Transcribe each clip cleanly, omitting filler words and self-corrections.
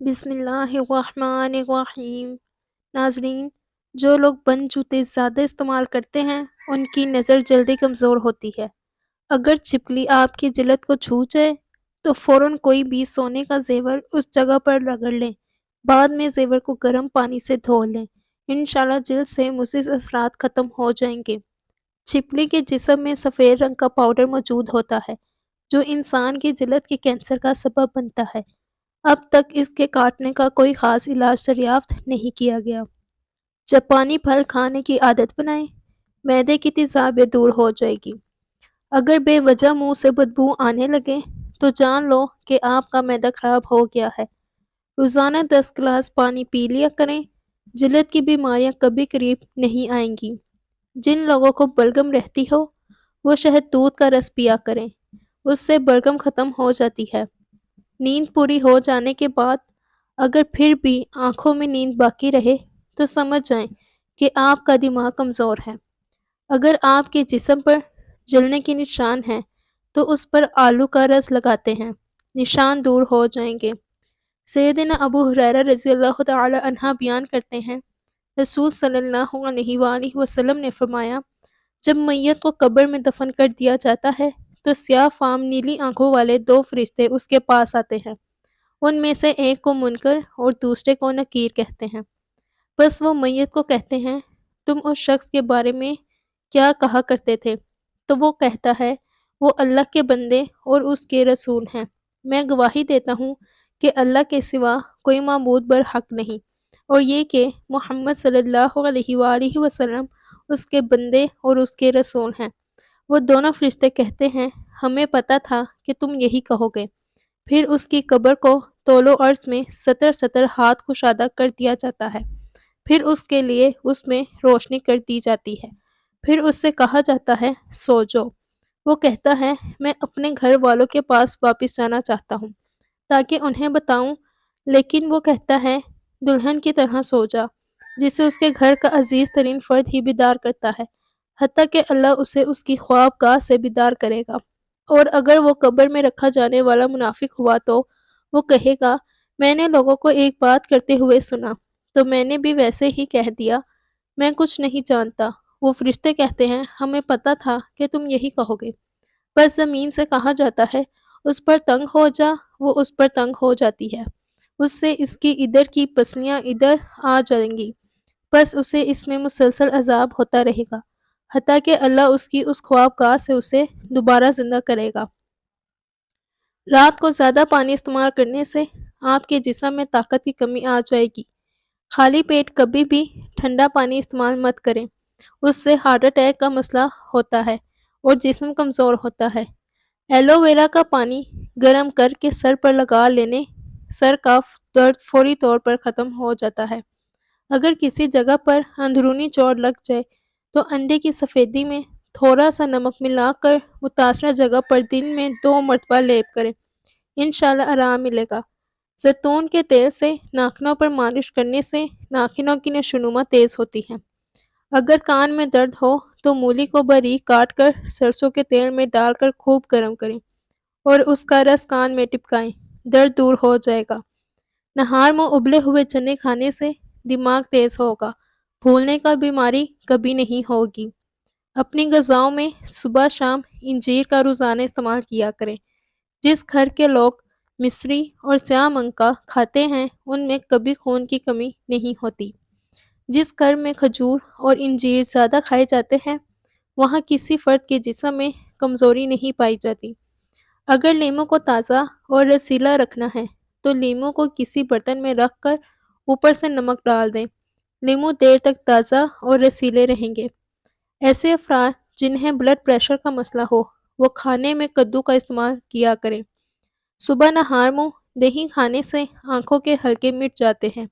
بسم اللہ الرحمن الرحیم۔ ناظرین، جو لوگ بند جوتے زیادہ استعمال کرتے ہیں ان کی نظر جلدی کمزور ہوتی ہے۔ اگر چھپکلی آپ کی جلد کو چھو جائے تو فوراً کوئی بھی سونے کا زیور اس جگہ پر رگڑ لیں۔ بعد میں زیور کو گرم پانی سے دھو لیں۔ انشاءاللہ جلد سے مضر اثرات ختم ہو جائیں گے۔ چھپکلی کے جسم میں سفید رنگ کا پاؤڈر موجود ہوتا ہے جو انسان کی جلد کے کینسر کا سبب بنتا ہے۔ اب تک اس کے کاٹنے کا کوئی خاص علاج دریافت نہیں کیا گیا۔ جاپانی پھل کھانے کی عادت بنائیں، معدے کی تیزابیت دور ہو جائے گی۔ اگر بے وجہ منہ سے بدبو آنے لگے تو جان لو کہ آپ کا معدہ خراب ہو گیا ہے۔ روزانہ 10 گلاس پانی پی لیا کریں، جلد کی بیماریاں کبھی قریب نہیں آئیں گی۔ جن لوگوں کو بلغم رہتی ہو وہ شہد دودھ کا رس پیا کریں، اس سے بلغم ختم ہو جاتی ہے۔ نیند پوری ہو جانے کے بعد اگر پھر بھی آنکھوں میں نیند باقی رہے تو سمجھ جائیں کہ آپ کا دماغ کمزور ہے۔ اگر آپ کے جسم پر جلنے کے نشان ہیں تو اس پر آلو کا رس لگاتے ہیں، نشان دور ہو جائیں گے۔ سیدنا ابو ہریرہ رضی اللہ تعالی عنہ بیان کرتے ہیں، رسول صلی اللہ علیہ وآلہ وسلم نے فرمایا، جب میت کو قبر میں دفن کر دیا جاتا ہے تو سیاہ فام نیلی آنکھوں والے 2 فرشتے اس کے پاس آتے ہیں۔ ان میں سے ایک کو منکر اور دوسرے کو نکیر کہتے ہیں۔ بس وہ میت کو کہتے ہیں، تم اس شخص کے بارے میں کیا کہا کرتے تھے؟ تو وہ کہتا ہے، وہ اللہ کے بندے اور اس کے رسول ہیں۔ میں گواہی دیتا ہوں کہ اللہ کے سوا کوئی معبود برحق نہیں، اور یہ کہ محمد صلی اللہ علیہ وآلہ وسلم اس کے بندے اور اس کے رسول ہیں۔ وہ دونوں فرشتے کہتے ہیں، ہمیں پتہ تھا کہ تم یہی کہو گے۔ پھر اس کی قبر کو طول و عرض میں 70 ہاتھ کشادہ کر دیا جاتا ہے۔ پھر اس کے لیے اس میں روشنی کر دی جاتی ہے۔ پھر اس سے کہا جاتا ہے، سو جاؤ۔ وہ کہتا ہے، میں اپنے گھر والوں کے پاس واپس جانا چاہتا ہوں تاکہ انہیں بتاؤں، لیکن وہ کہتا ہے، دلہن کی طرح سو جا، جسے اس کے گھر کا عزیز ترین فرد ہی بیدار کرتا ہے، حتیٰ کہ اللہ اسے اس کی خواب گاہ سے بیدار کرے گا۔ اور اگر وہ قبر میں رکھا جانے والا منافق ہوا تو وہ کہے گا، میں نے لوگوں کو ایک بات کرتے ہوئے سنا تو میں نے بھی ویسے ہی کہہ دیا، میں کچھ نہیں جانتا۔ وہ فرشتے کہتے ہیں، ہمیں پتہ تھا کہ تم یہی کہو گے۔ بس زمین سے کہا جاتا ہے، اس پر تنگ ہو جا، وہ اس پر تنگ ہو جاتی ہے۔ اس سے اس کی ادھر کی پسلیاں ادھر آ جائیں گی، بس اسے اس میں مسلسل عذاب ہوتا رہے گا، حتیٰ کہ اللہ اس کی اس خواب گاہ سے اسے دوبارہ زندہ کرے گا۔ رات کو زیادہ پانی استعمال کرنے سے آپ کے جسم میں طاقت کی کمی آ جائے گی۔ خالی پیٹ کبھی بھی ٹھنڈا پانی استعمال مت کریں، اس سے ہارٹ اٹیک کا مسئلہ ہوتا ہے اور جسم کمزور ہوتا ہے۔ ایلو ویرا کا پانی گرم کر کے سر پر لگا لینے سر کا درد فوری طور پر ختم ہو جاتا ہے۔ اگر کسی جگہ پر اندرونی چوٹ لگ جائے تو انڈے کی سفیدی میں تھوڑا سا نمک ملا کر متاثرہ جگہ پر دن میں 2 مرتبہ لیپ کریں، انشاءاللہ آرام ملے گا۔ زیتون کے تیل سے ناخنوں پر مالش کرنے سے ناخنوں کی نشوونما تیز ہوتی ہے۔ اگر کان میں درد ہو تو مولی کو باریک کاٹ کر سرسوں کے تیل میں ڈال کر خوب گرم کریں اور اس کا رس کان میں ٹپکائیں، درد دور ہو جائے گا۔ نہار میں ابلے ہوئے چنے کھانے سے دماغ تیز ہوگا، بھولنے کا بیماری کبھی نہیں ہوگی۔ اپنی غذاؤں میں صبح شام انجیر کا روزانہ استعمال کیا کریں۔ جس گھر کے لوگ مصری اور سیاہ منکا کھاتے ہیں ان میں کبھی خون کی کمی نہیں ہوتی۔ جس گھر میں کھجور اور انجیر زیادہ کھائے جاتے ہیں وہاں کسی فرد کے جسم میں کمزوری نہیں پائی جاتی۔ اگر لیموں کو تازہ اور رسیلا رکھنا ہے تو لیموں کو کسی برتن میں رکھ کر اوپر سے نمک ڈال دیں، لیموں دیر تک تازہ اور رسیلے رہیں گے۔ ایسے افراد جنہیں بلڈ پریشر کا مسئلہ ہو وہ کھانے میں کدو کا استعمال کیا کریں۔ صبح نہار منہ دہی کھانے سے آنکھوں کے حلقے مٹ جاتے ہیں۔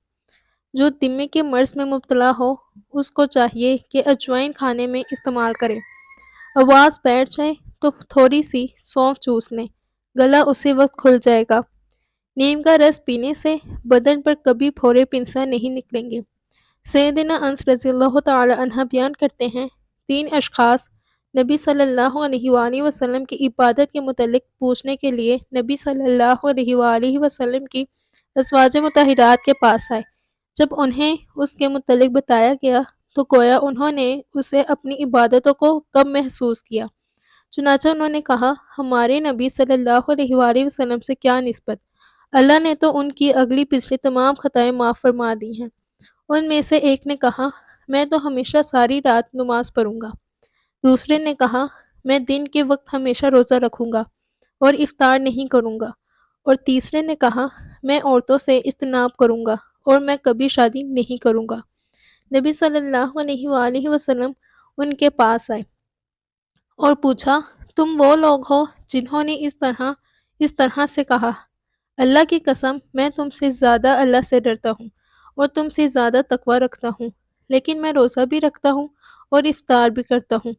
جو دمے کے مرض میں مبتلا ہو اس کو چاہیے کہ اجوائن کھانے میں استعمال کریں۔ آواز بیٹھ جائے تو تھوڑی سی سونف چوس لیں، گلا اسی وقت کھل جائے گا۔ نیم کا رس پینے سے بدن پر کبھی پھوڑے پنسا نہیں نکلیں گے۔ سیدنا انس رضی اللہ تعالی عنہ بیان کرتے ہیں، 3 اشخاص نبی صلی اللہ علیہ وآلہ وسلم کی عبادت کے متعلق پوچھنے کے لیے نبی صلی اللہ علیہ وآلہ وسلم کی ازواج مطہرات کے پاس آئے۔ جب انہیں اس کے متعلق بتایا گیا تو گویا انہوں نے اسے اپنی عبادتوں کو کم محسوس کیا۔ چنانچہ انہوں نے کہا، ہمارے نبی صلی اللہ علیہ وآلہ وسلم سے کیا نسبت، اللہ نے تو ان کی اگلی پچھلی تمام خطائیں معاف فرما دی ہیں۔ ان میں سے ایک نے کہا، میں تو ہمیشہ ساری رات نماز پڑھوں گا۔ دوسرے نے کہا، میں دن کے وقت ہمیشہ روزہ رکھوں گا اور افطار نہیں کروں گا۔ اور تیسرے نے کہا، میں عورتوں سے اجتناب کروں گا اور میں کبھی شادی نہیں کروں گا۔ نبی صلی اللہ علیہ وآلہ وسلم ان کے پاس آئے اور پوچھا، تم وہ لوگ ہو جنہوں نے اس طرح سے کہا، اللہ کی قسم میں تم سے زیادہ اللہ سے ڈرتا ہوں اور تم سے زیادہ تقوی رکھتا ہوں، لیکن میں روزہ بھی رکھتا ہوں اور افطار بھی کرتا ہوں،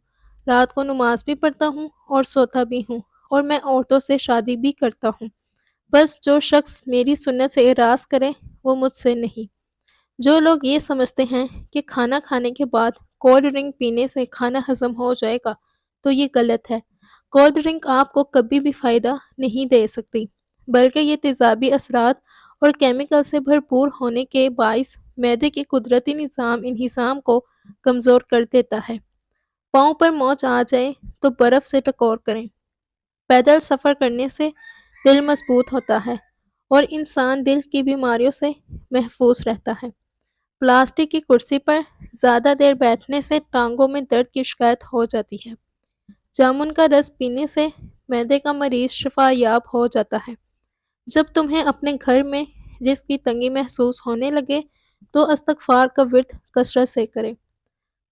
رات کو نماز بھی پڑھتا ہوں اور سوتا بھی ہوں، اور میں عورتوں سے شادی بھی کرتا ہوں۔ بس جو شخص میری سنت سے اعراض کرے وہ مجھ سے نہیں۔ جو لوگ یہ سمجھتے ہیں کہ کھانا کھانے کے بعد کولڈ ڈرنک پینے سے کھانا ہضم ہو جائے گا تو یہ غلط ہے۔ کولڈ ڈرنک آپ کو کبھی بھی فائدہ نہیں دے سکتی، بلکہ یہ تیزابی اثرات اور کیمیکل سے بھرپور ہونے کے باعث معدے کے قدرتی انہضام کو کمزور کر دیتا ہے۔ پاؤں پر موچ آ جائے تو برف سے ٹکور کریں۔ پیدل سفر کرنے سے دل مضبوط ہوتا ہے اور انسان دل کی بیماریوں سے محفوظ رہتا ہے۔ پلاسٹک کی کرسی پر زیادہ دیر بیٹھنے سے ٹانگوں میں درد کی شکایت ہو جاتی ہے۔ جامن کا رس پینے سے معدے کا مریض شفا یاب ہو جاتا ہے۔ جب تمہیں اپنے گھر میں رزق کی تنگی محسوس ہونے لگے تو استغفار کا ورد کثرت سے کریں۔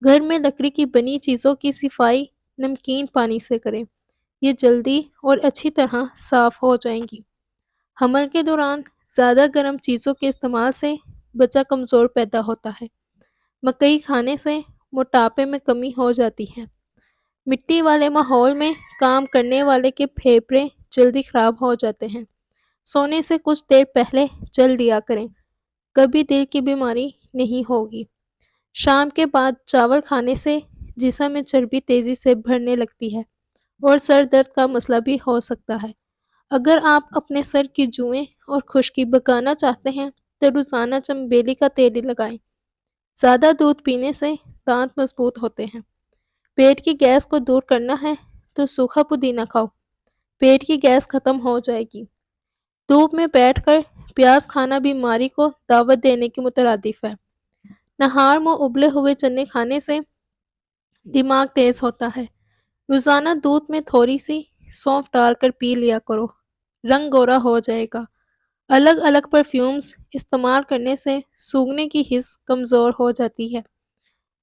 گھر میں لکڑی کی بنی چیزوں کی صفائی نمکین پانی سے کریں، یہ جلدی اور اچھی طرح صاف ہو جائیں گی۔ حمل کے دوران زیادہ گرم چیزوں کے استعمال سے بچہ کمزور پیدا ہوتا ہے۔ مکئی کھانے سے موٹاپے میں کمی ہو جاتی ہے۔ مٹی والے ماحول میں کام کرنے والے کے پھیپھڑے جلدی خراب ہو جاتے ہیں۔ سونے سے کچھ دیر پہلے چل لیا کریں، کبھی دل کی بیماری نہیں ہوگی۔ شام کے بعد چاول کھانے سے جسم میں چربی تیزی سے بڑھنے لگتی ہے اور سر درد کا مسئلہ بھی ہو سکتا ہے۔ اگر آپ اپنے سر کی جوئیں اور خشکی بھگانا چاہتے ہیں تو روزانہ چنبیلی کا تیل لگائیں۔ زیادہ دودھ پینے سے دانت مضبوط ہوتے ہیں۔ پیٹ کی گیس کو دور کرنا ہے تو سوکھا پودینہ کھاؤ، پیٹ کی گیس ختم ہو جائے گی۔ دھوپ میں بیٹھ کر پیاز کھانا بیماری کو دعوت دینے کے مترادف ہے۔ نہار منہ ابلے ہوئے چنے کھانے سے دماغ تیز ہوتا ہے۔ روزانہ دودھ میں تھوڑی سی سونف ڈال کر پی لیا کرو، رنگ گورا ہو جائے گا۔ الگ الگ پرفیومز استعمال کرنے سے سونگھنے کی حس کمزور ہو جاتی ہے۔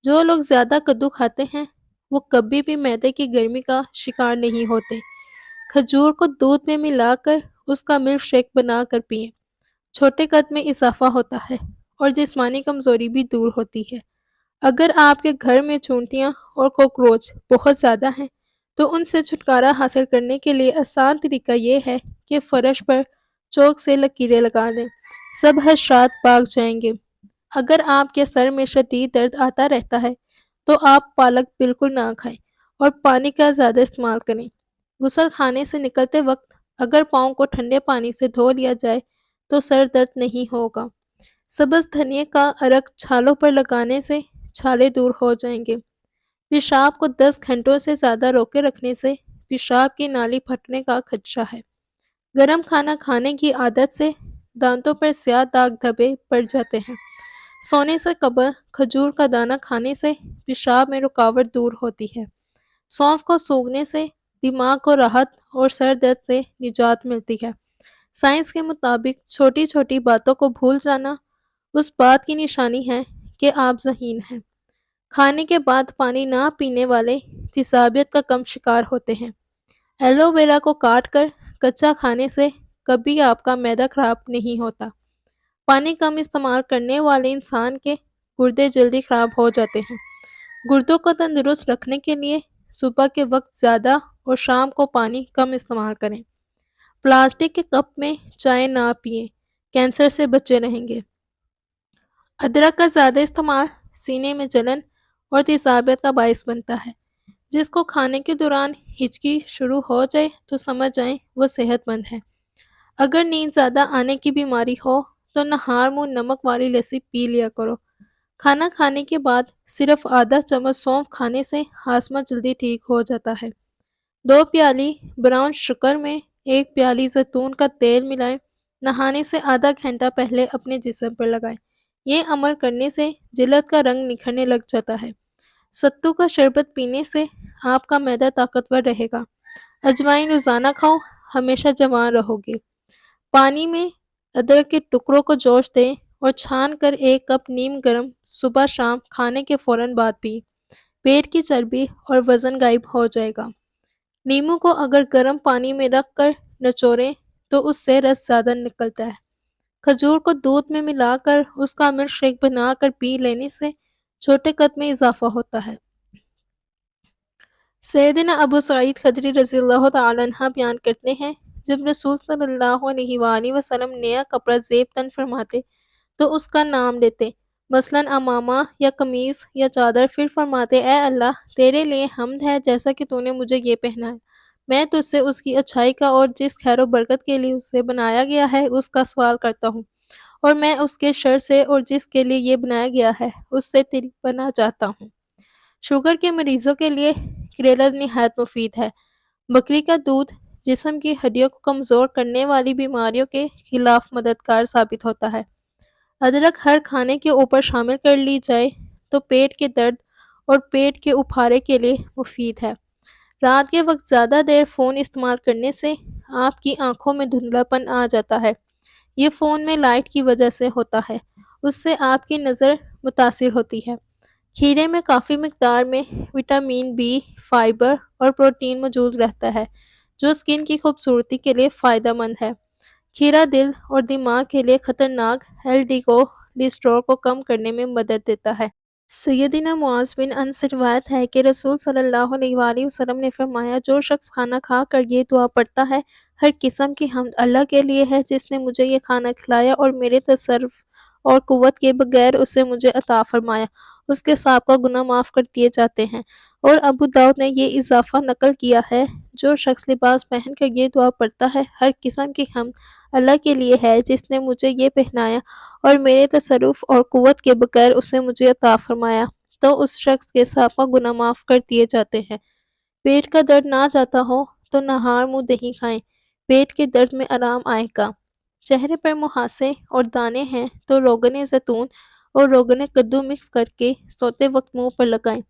جو لوگ زیادہ کدو کھاتے ہیں وہ کبھی بھی معدے کی گرمی کا شکار نہیں ہوتے۔ کھجور کو دودھ میں ملا کر اس کا ملک شیک بنا کر پئیں، چھوٹے قد میں اضافہ ہوتا ہے اور جسمانی کمزوری بھی دور ہوتی ہے۔ اگر آپ کے گھر میں چونٹیاں اور کوکروچ بہت زیادہ ہیں تو ان سے چھٹکارا حاصل کرنے کے لیے آسان طریقہ یہ ہے کہ فرش پر چوک سے لکیریں لگا دیں، سب حشرات بھاگ جائیں گے۔ اگر آپ کے سر میں شدید درد آتا رہتا ہے تو آپ پالک بالکل نہ کھائیں اور پانی کا زیادہ استعمال کریں۔ غسل خانے سے نکلتے وقت اگر پاؤں کو ٹھنڈے پانی سے دھو لیا جائے تو سر درد نہیں ہوگا۔ سبز دھنیے کا عرق چھالوں پر لگانے سے چھالے دور ہو جائیں گے۔ پیشاب کو 10 گھنٹوں سے زیادہ روکے رکھنے سے پیشاب کی نالی پھٹنے کا خدشہ ہے۔ گرم کھانا کھانے کی عادت سے دانتوں پر سیاہ داغ دھبے پڑ جاتے ہیں۔ سونے سے قبل کھجور کا دانہ کھانے سے پیشاب میں رکاوٹ دور ہوتی ہے۔ سونف کو سونگھنے سے دماغ کو راحت اور سر درد سے نجات ملتی ہے۔ سائنس کے مطابق چھوٹی چھوٹی باتوں کو بھول جانا اس بات کی نشانی ہے کہ آپ ذہین ہیں۔ کھانے کے بعد پانی نہ پینے والے تیزابیت کا کم شکار ہوتے ہیں۔ ایلو ویرا کو کاٹ کر کچا کھانے سے کبھی آپ کا معدہ خراب نہیں ہوتا۔ پانی کم استعمال کرنے والے انسان کے گردے جلدی خراب ہو جاتے ہیں۔ گردوں کو تندرست رکھنے کے لیے صبح کے وقت زیادہ اور شام کو پانی کم استعمال کریں۔ پلاسٹک کے کپ میں چائے نہ پئیں، کینسر سے بچے رہیں گے۔ ادرک کا زیادہ استعمال سینے میں جلن اور تیزابیت کا باعث بنتا ہے۔ جس کو کھانے کے دوران ہچکی شروع ہو جائے تو سمجھ جائیں وہ صحت مند ہے۔ اگر نیند زیادہ آنے کی بیماری ہو تو نہار منہ نمک والی لسی پی لیا کرو۔ کھانا کھانے کے بعد صرف آدھا چمچ سونف کھانے سے ہاضمہ جلدی ٹھیک ہو جاتا ہے۔ 2 پیالی براؤن شوگر میں 1 پیالی زیتون کا تیل ملائیں۔ نہانے سے آدھا گھنٹہ پہلے اپنے جسم پر لگائیں۔ یہ عمل کرنے سے جلد کا رنگ نکھرنے لگ جاتا ہے۔ ستو کا شربت پینے سے آپ کا معدہ طاقتور رہے گا۔ اجوائن روزانہ کھاؤ، ہمیشہ جوان رہو گے۔ پانی میں ادرک کے ٹکڑوں کو جوش دیں اور چھان کر 1 کپ نیم گرم صبح شام کھانے کے فوراً بعد پئیں۔ پیٹ کی چربی اور وزن غائب ہو جائے گا۔ نیمو کو اگر گرم پانی میں رکھ کر نچوڑیں تو اس سے رس زیادہ نکلتا ہے۔ کھجور کو دودھ میں ملا کر اس کا ملک شیک بنا کر پی لینے سے چھوٹے قد میں اضافہ ہوتا ہے۔ سیدنا ابو سعید خدری رضی اللہ تعالیٰ عنہ بیان کرتے ہیں، جب رسول صلی اللہ علیہ وآلہ وسلم نیا کپڑا زیب تن فرماتے تو اس کا نام لیتے، مثلاً امامہ یا قمیص یا چادر، پھر فرماتے اے اللہ تیرے لیے حمد ہے جیسا کہ تو نے مجھے یہ پہنایا، میں تجھ سے اس کی اچھائی کا اور جس خیر و برکت کے لیے اسے بنایا گیا ہے اس کا سوال کرتا ہوں، اور میں اس کے شر سے اور جس کے لیے یہ بنایا گیا ہے اس سے تیری پناہ چاہتا ہوں۔ شوگر کے مریضوں کے لیے کریلا نہایت مفید ہے۔ بکری کا دودھ جسم کی ہڈیوں کو کمزور کرنے والی بیماریوں کے خلاف مددگار ثابت ہوتا ہے۔ ادرک ہر کھانے کے اوپر شامل کر لی جائے تو پیٹ کے درد اور پیٹ کے اپھارے کے لیے مفید ہے۔ رات کے وقت زیادہ دیر فون استعمال کرنے سے آپ کی آنکھوں میں دھندلا پن آ جاتا ہے۔ یہ فون میں لائٹ کی وجہ سے ہوتا ہے، اس سے آپ کی نظر متاثر ہوتی ہے۔ کھیرے میں کافی مقدار میں وٹامن بی، فائبر اور پروٹین موجود رہتا ہے جو سکن کی خوبصورتی کے لیے فائدہ مند ہے۔ کھیرا دل اور دماغ کے لیے خطرناک ایل ڈی کولیسٹرول کو کم کرنے میں مدد دیتا ہے۔ سیدنا معاذ بن انس سے روایت ہے کہ رسول صلی اللہ علیہ وآلہ وسلم نے فرمایا، جو شخص کھانا کھا کر یہ دعا پڑھتا ہے، ہر قسم کی حمد اللہ کے لیے ہے جس نے مجھے یہ کھانا کھلایا اور میرے تصرف اور قوت کے بغیر اسے مجھے عطا فرمایا، اس کے سابقہ گناہ معاف کر دیے جاتے ہیں۔ اور ابو داؤد نے یہ اضافہ نقل کیا ہے، جو شخص لباس پہن کر یہ دعا پڑھتا ہے، ہر قسم کی حمد اللہ کے لیے ہے جس نے مجھے یہ پہنایا اور میرے تصرف اور قوت کے بغیر اسے مجھے عطا فرمایا، تو اس شخص کے سابقہ گناہ معاف کر دیے جاتے ہیں۔ پیٹ کا درد نہ جاتا ہو تو نہار منہ دہی کھائیں، پیٹ کے درد میں آرام آئے گا۔ چہرے پر مہاسے اور دانے ہیں تو روغن زیتون اور روغن کدو مکس کر کے سوتے وقت منہ پر لگائیں۔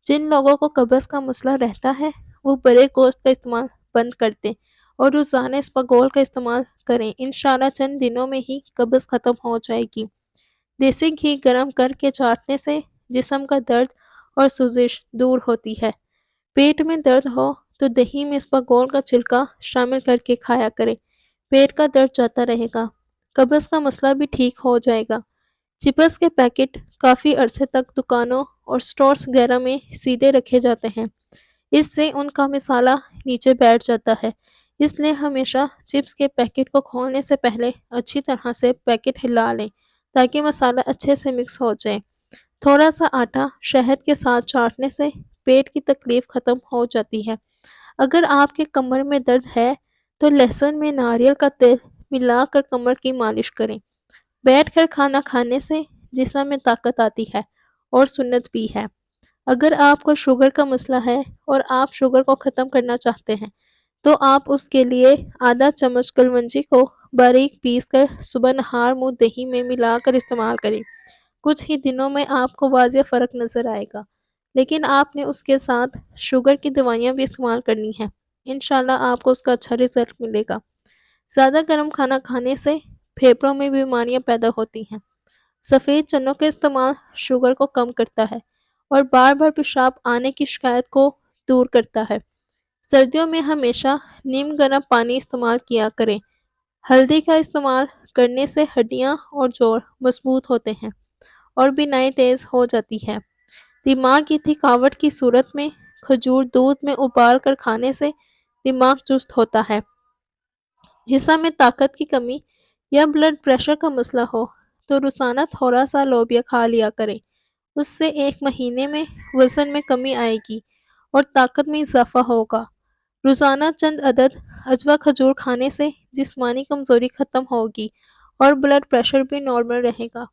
جن لوگوں کو قبض کا مسئلہ رہتا ہے وہ برے گوشت کا استعمال بند کر دیں اور روزانہ اسپاگول کا استعمال کریں، انشاءاللہ چند دنوں میں ہی قبض ختم ہو جائے گی۔ دیسی گھی گرم کر کے چاٹنے سے جسم کا درد اور سوزش دور ہوتی ہے۔ پیٹ میں درد ہو تو دہی میں اسپاگول کا چھلکا شامل کر کے کھایا کریں، پیٹ کا درد جاتا رہے گا، قبض کا مسئلہ بھی ٹھیک ہو جائے گا۔ چپس کے پیکٹ کافی عرصے تک دکانوں اور سٹورز وغیرہ میں سیدھے رکھے جاتے ہیں، اس سے ان کا مسالہ نیچے بیٹھ جاتا ہے، اس لیے ہمیشہ چپس کے پیکٹ کو کھولنے سے پہلے اچھی طرح سے پیکٹ ہلا لیں تاکہ مسالہ اچھے سے مکس ہو جائے۔ تھوڑا سا آٹا شہد کے ساتھ چاٹنے سے پیٹ کی تکلیف ختم ہو جاتی ہے۔ اگر آپ کے کمر میں درد ہے تو لہسن میں ناریل کا تیل ملا کر کمر کی مالش کریں۔ بیٹھ کر کھانا کھانے سے جسم میں طاقت آتی ہے اور سنت بھی ہے۔ اگر آپ کو شوگر کا مسئلہ ہے اور آپ شوگر کو ختم کرنا چاہتے ہیں تو آپ اس کے لیے آدھا چمچ کلونجی کو باریک پیس کر صبح نہار منہ دہی میں ملا کر استعمال کریں۔ کچھ ہی دنوں میں آپ کو واضح فرق نظر آئے گا، لیکن آپ نے اس کے ساتھ شوگر کی دوائیاں بھی استعمال کرنی ہیں، انشاءاللہ آپ کو اس کا اچھا رزلٹ ملے گا۔ زیادہ گرم کھانا کھانے سے پھیپھڑوں میں بیماریاں پیدا ہوتی ہیں۔ سفید چنوں کا استعمال شوگر کو کم کرتا ہے اور بار بار پیشاب آنے کی شکایت کو دور کرتا ہے۔ سردیوں میں ہمیشہ نیم گرم پانی استعمال کیا کریں۔ ہلدی کا استعمال کرنے سے ہڈیاں اور جوڑ مضبوط ہوتے ہیں اور بینائی تیز ہو جاتی ہے۔ دماغ کی تھکاوٹ کی صورت میں کھجور دودھ میں ابال کر کھانے سے دماغ چست ہوتا ہے۔ جسم میں طاقت کی کمی یا بلڈ پریشر کا مسئلہ ہو تو روزانہ تھوڑا سا لوبیا کھا لیا کریں، اس سے 1 مہینے میں وزن میں کمی آئے گی اور طاقت میں اضافہ ہوگا۔ روزانہ چند عدد اجوا کھجور کھانے سے جسمانی کمزوری ختم ہوگی اور بلڈ پریشر بھی نارمل رہے گا۔